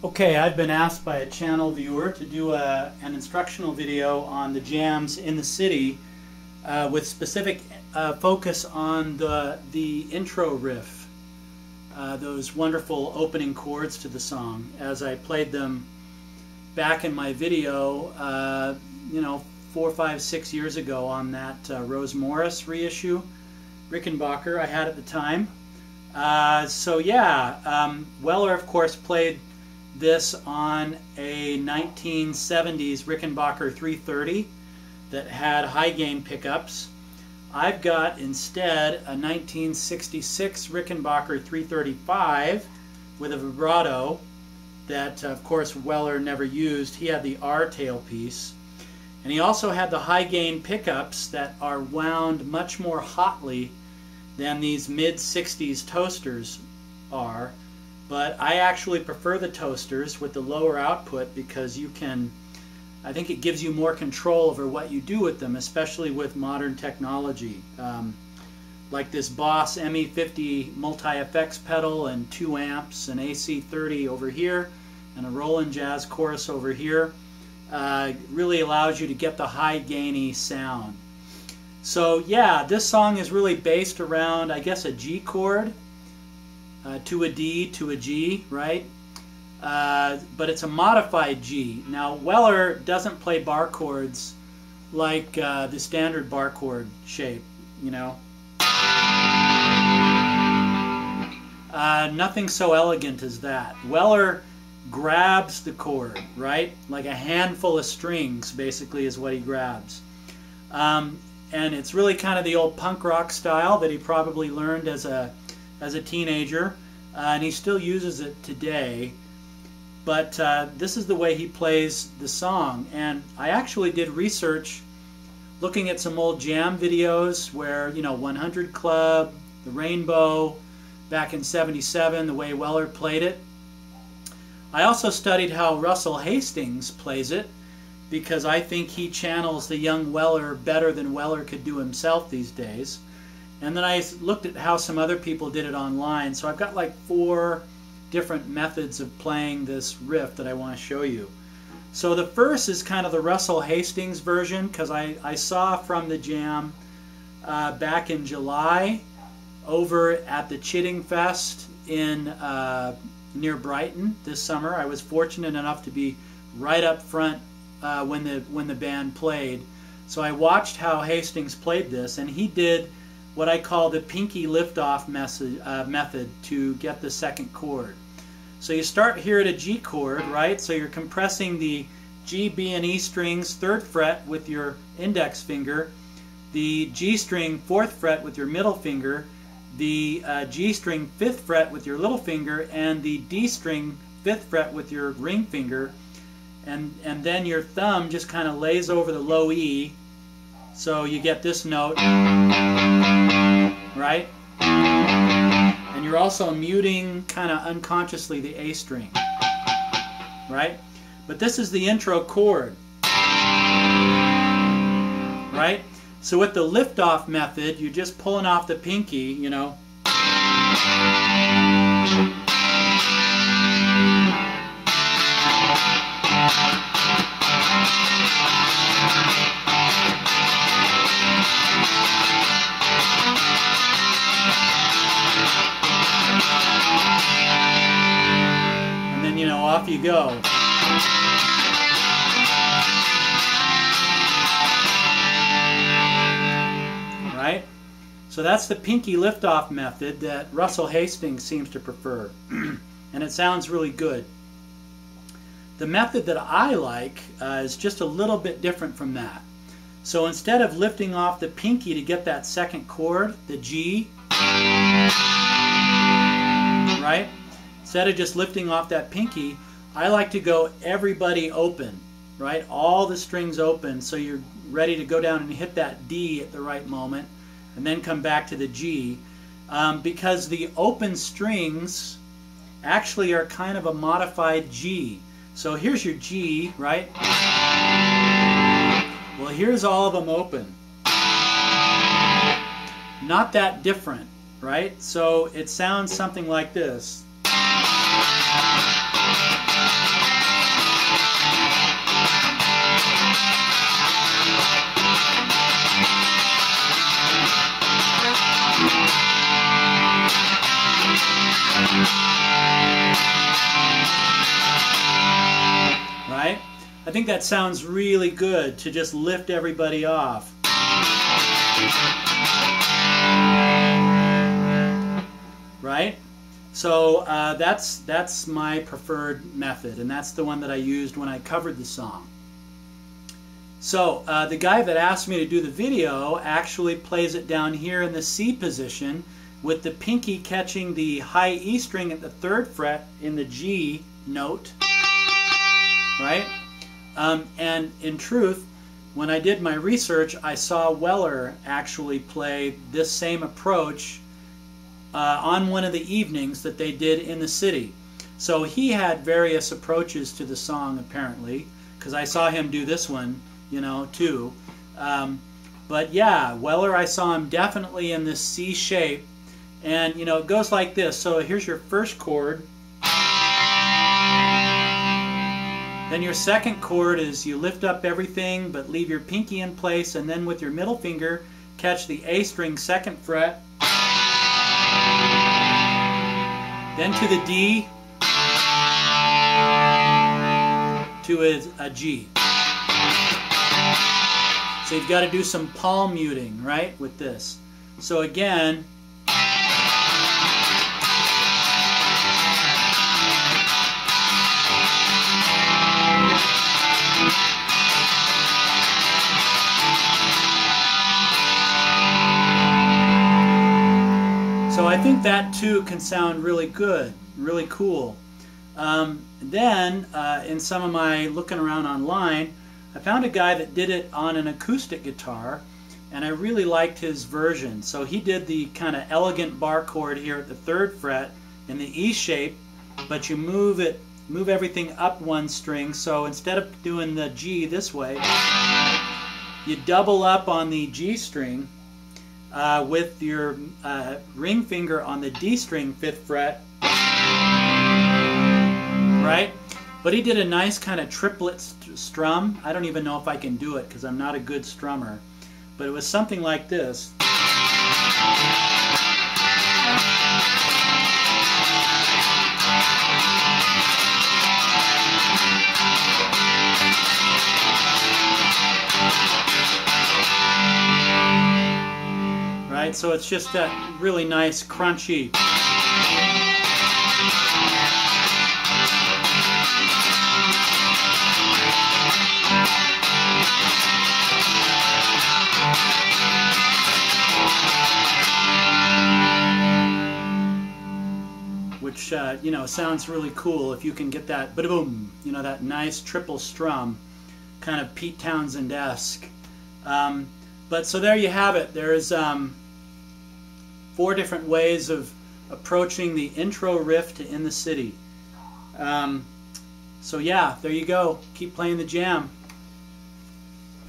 Okay, I've been asked by a channel viewer to do an instructional video on the jams in the city with specific focus on the intro riff, those wonderful opening chords to the song, as I played them back in my video, 4, 5, 6 years ago on that Rose Morris reissue, Rickenbacker I had at the time. Weller, of course, played this on a 1970s Rickenbacker 330 that had high gain pickups. I've got instead a 1966 Rickenbacker 335 with a vibrato that, of course, Weller never used. He had the R tailpiece. And he also had the high gain pickups that are wound much more hotly than these mid-60s toasters are. But I actually prefer the toasters with the lower output because I think it gives you more control over what you do with them, especially with modern technology. Like this Boss ME50 multi-effects pedal and 2 amps, an AC30 over here, and a Roland Jazz chorus over here. Really allows you to get the high gainy sound. So yeah, this song is really based around, I guess, a G chord, to a D, to a G, right? But it's a modified G. Now, Weller doesn't play bar chords like the standard bar chord shape, you know. Nothing so elegant as that. Weller grabs the chord, right? Like a handful of strings, basically, is what he grabs. And it's really kind of the old punk rock style that he probably learned as a teenager, and he still uses it today. But this is the way he plays the song. And I actually did research looking at some old jam videos where, 100 Club, the Rainbow, back in '77, the way Weller played it. I also studied how Russell Hastings plays it, because I think he channels the young Weller better than Weller could do himself these days. And then I looked at how some other people did it online. So I've got like 4 different methods of playing this riff that I want to show you. So the first is kind of the Russell Hastings version, because I saw from the jam back in July over at the Chidding Fest in near Brighton this summer. I was fortunate enough to be right up front when the band played. So I watched how Hastings played this, and he did what I call the pinky liftoff method to get the second chord. So you start here at a G chord, right? So you're compressing the G, B, and E strings 3rd fret with your index finger, the G string 4th fret with your middle finger, the G string 5th fret with your little finger, and the D string 5th fret with your ring finger, and then your thumb just kind of lays over the low E, so you get this note, right? And you're also muting kind of unconsciously the A string, right? But this is the intro chord, right? So with the liftoff method, you're just pulling off the pinky, and then, off you go. Right? So that's the pinky liftoff method that Russell Hastings seems to prefer. And it sounds really good. The method that I like is just a little bit different from that. So instead of lifting off the pinky to get that second chord, the G, right? Instead of just lifting off that pinky, I like to go everybody open, right? All the strings open, so you're ready to go down and hit that D at the right moment, and then come back to the G, because the open strings actually are kind of a modified G. So here's your G, right? Well, here's all of them open. Not that different, right? So it sounds something like this. I think that sounds really good to just lift everybody off. Right? So that's my preferred method, and that's the one that I used when I covered the song. So the guy that asked me to do the video actually plays it down here in the C position with the pinky catching the high E string at the 3rd fret in the G note, right? And in truth, when I did my research, I saw Weller actually play this same approach on one of the evenings that they did in the city. So he had various approaches to the song apparently, because I saw him do this one, you know, too. But yeah, Weller, I saw him definitely in this C shape, and you know, it goes like this. So here's your first chord. Then your second chord is you lift up everything but leave your pinky in place, and then with your middle finger catch the A string 2nd fret, then to the D, to a G. So you've got to do some palm muting, right, with this. So again, so I think that too can sound really good, really cool. Then in some of my looking around online, I found a guy that did it on an acoustic guitar, and I really liked his version. So he did the kind of elegant bar chord here at the 3rd fret in the E shape, but you move everything up one string. So instead of doing the G this way, you double up on the G string with your ring finger on the D string 5th fret, right? But he did a nice kind of triplet strum. I don't even know if I can do it because I'm not a good strummer, but it was something like this. Right, so it's just that really nice crunchy. Which you know, sounds really cool if you can get that ba-boom, you know, that nice triple strum, kind of Pete Townsend-esque. But so there you have it. There's 4 different ways of approaching the intro riff to In the City. So yeah, there you go. Keep playing the jam.